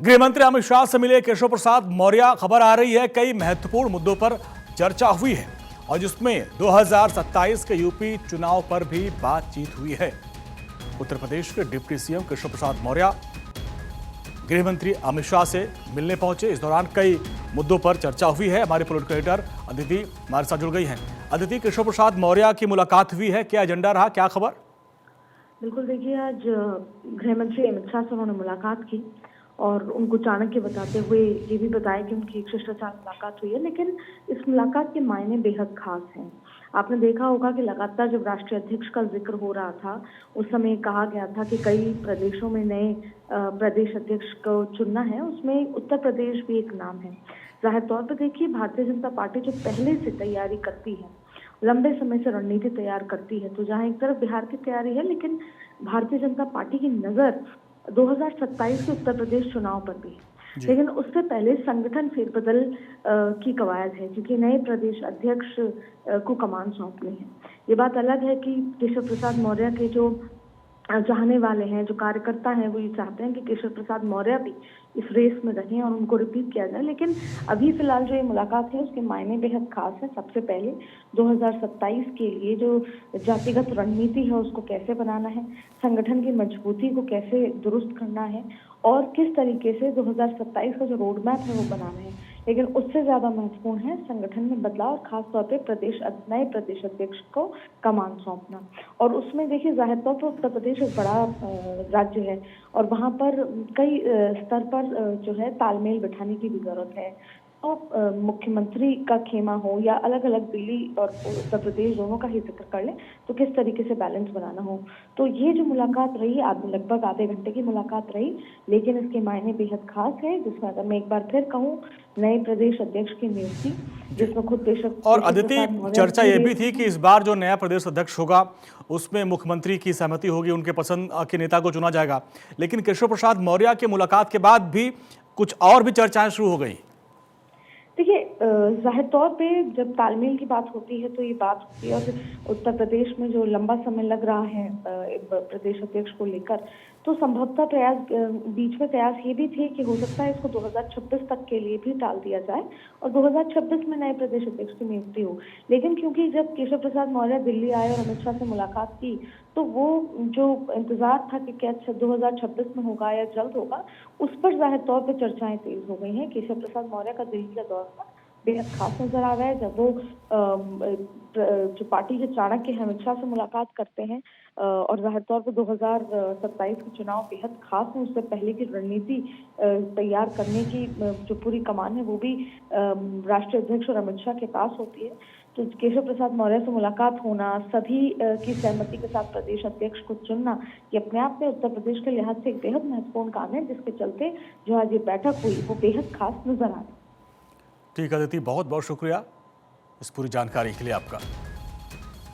गृह मंत्री अमित शाह से मिले केशव प्रसाद मौर्य। खबर आ रही है कई महत्वपूर्ण मुद्दों पर चर्चा हुई है और जिसमें 2027 के यूपी चुनाव पर भी बातचीत हुई है। उत्तर प्रदेश के डिप्टी सीएम केशव प्रसाद मौर्य गृह मंत्री अमित शाह से मिलने पहुंचे। इस दौरान कई मुद्दों पर चर्चा हुई है। हमारे पॉलिटिकल एडिटर अदिति हमारे साथ जुड़ गई हैं। अदिति, केशव प्रसाद मौर्य की मुलाकात हुई है, क्या एजेंडा रहा, क्या खबर? बिल्कुल, देखिए आज गृह मंत्री अमित शाह से उन्होंने मुलाकात की और उनको चाणक्य बताते हुए ये भी बताया कि उनकी एक शिष्टाचार मुलाकात हुई है, लेकिन इस मुलाकात के मायने बेहद खास हैं। आपने देखा होगा कि लगातार जब राष्ट्रीय अध्यक्ष का जिक्र हो रहा था, उस समय कहा गया था कि कई प्रदेशों में नए प्रदेश अध्यक्ष को चुनना है, उसमें उत्तर प्रदेश भी एक नाम है। जाहिर तौर पर देखिए, भारतीय जनता पार्टी जो पहले से तैयारी करती है, लंबे समय से रणनीति तैयार करती है, तो जहां एक तरफ बिहार की तैयारी है, लेकिन भारतीय जनता पार्टी की नजर 2027 के उत्तर प्रदेश चुनाव पर भी है। लेकिन उससे पहले संगठन फेरबदल की कवायद है, क्योंकि नए प्रदेश अध्यक्ष को कमान सौंपनी है। ये बात अलग है कि केशव प्रसाद मौर्य के जो चाहने वाले हैं, जो कार्यकर्ता हैं, वो ये चाहते हैं कि केशव प्रसाद मौर्य भी इस रेस में रहें और उनको रिपीट किया जाए। लेकिन अभी फिलहाल जो ये मुलाकात है, उसके मायने बेहद खास है। सबसे पहले 2027 के लिए जो जातिगत रणनीति है, उसको कैसे बनाना है, संगठन की मजबूती को कैसे दुरुस्त करना है और किस तरीके से 2027 का जो रोड मैप है वो बनाना है। लेकिन उससे ज्यादा महत्वपूर्ण है संगठन में बदलाव, खासतौर पे नए प्रदेश अध्यक्ष को कमान सौंपना। और उसमें देखिए, जाहिर तौर पर उत्तर प्रदेश एक बड़ा राज्य है और वहां पर कई स्तर पर जो है तालमेल बिठाने की भी जरूरत है। तो मुख्यमंत्री का खेमा हो या अलग अलग दिल्ली और उत्तर प्रदेश दोनों का ही जिक्र कर लें, तो किस तरीके से बैलेंस बनाना हो। तो ये जो मुलाकात रही, लगभग आधे घंटे की मुलाकात रही, लेकिन इसके मायने बेहद खास है, जिसमें अगर मैं एक बार फिर कहूँ, नए प्रदेश अध्यक्ष की नियुक्ति, जिसमें खुद बेशक और अदिति, चर्चा यह भी थी कि इस बार जो नया प्रदेश अध्यक्ष होगा उसमें मुख्यमंत्री की सहमति होगी, उनके पसंद के नेता को चुना जाएगा। लेकिन केशव प्रसाद मौर्य की मुलाकात के बाद भी कुछ और भी चर्चाएं शुरू हो गई। देखिए, जाहिर तौर पे जब तालमेल की बात होती है तो ये बात होती है, और उत्तर प्रदेश में जो लंबा समय लग रहा है प्रदेश अध्यक्ष को लेकर, तो संभवतः बीच में प्रयास ये भी थे कि हो सकता है इसको 2026 तक के लिए भी टाल दिया जाए और 2026 में नए प्रदेश अध्यक्ष की नियुक्ति हो। लेकिन क्योंकि जब केशव प्रसाद मौर्य दिल्ली आए और अमित शाह से मुलाकात की, तो वो जो इंतजार था कि क्या 2026 में होगा या जल्द होगा, उस पर जाहिर तौर पर चर्चाएं तेज हो गई हैं। केशव प्रसाद मौर्य का दिल्ली का दौरा बेहद खास नजर आ रहा है, जब वो जो पार्टी के चाणक्य हैं अमित शाह से मुलाकात करते हैं और जाहिर तौर पर 2027 के चुनाव बेहद खास है। उससे पहले की रणनीति तैयार करने की जो पूरी कमान है, वो भी राष्ट्रीय अध्यक्ष और अमित शाह के पास होती है। तो केशव प्रसाद मौर्य से मुलाकात होना, सभी की सहमति के साथ प्रदेश अध्यक्ष को चुनना, ये अपने आप में उत्तर प्रदेश के लिहाज से एक बेहद महत्वपूर्ण काम है, जिसके चलते जो आज ये बैठक हुई वो बेहद खास नजर आ रही है। ठीक है अदिति, बहुत बहुत शुक्रिया इस पूरी जानकारी के लिए आपका।